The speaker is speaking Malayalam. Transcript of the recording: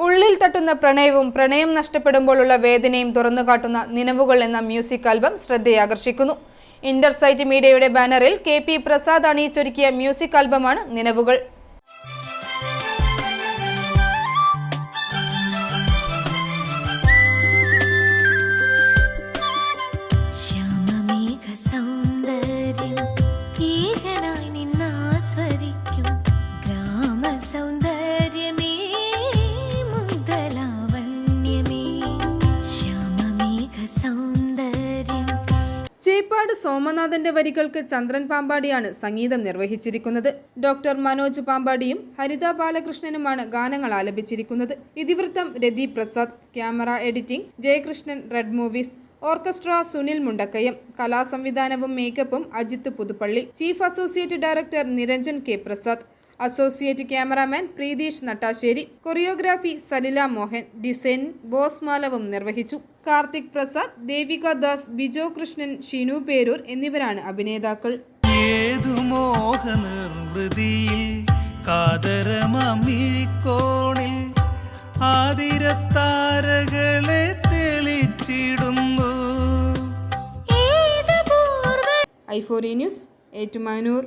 ഉള്ളിൽ തട്ടുന്ന പ്രണയവും പ്രണയം നഷ്ടപ്പെടുമ്പോഴുള്ള വേദനയും തുറന്നുകാട്ടുന്ന നിലവുകൾ എന്ന മ്യൂസിക് ആൽബം ശ്രദ്ധയാകർഷിക്കുന്നു. ഇന്റർസൈറ്റ് മീഡിയയുടെ ബാനറിൽ KP പ്രസാദ് അണിയിച്ചൊരുക്കിയ മ്യൂസിക് ആൽബമാണ് നിലവുകൾ. ചേപ്പാട് സോമനാഥന്റെ വരികൾക്ക് ചന്ദ്രൻ പാമ്പാടിയാണ് സംഗീതം നിർവഹിച്ചിരിക്കുന്നത്. ഡോക്ടർ മനോജ് പാമ്പാടിയും ഹരിത ബാലകൃഷ്ണനുമാണ് ഗാനങ്ങൾ ആലപിച്ചിരിക്കുന്നത്. ഇതിവൃത്തം Rathi Prasad, camera editing Jayakrishnan, red movies, orchestra Sunil Mundakkayam, കലാസംവിധാനവും മേക്കപ്പും Ajith Puthuppally, chief associate director Niranjan K Prasad, associate cameraman Preetheesh Nattasseri, choreography Salila Mohan, design Bose മാലവും നിർവഹിച്ചു. കാർത്തിക് പ്രസാദ്, ദേവിക ദാസ്, ബിജോ കൃഷ്ണൻ, ഷിനു പേരൂർ എന്നിവരാണ് അഭിനേതാക്കൾ. i4e news, Ettumanoor.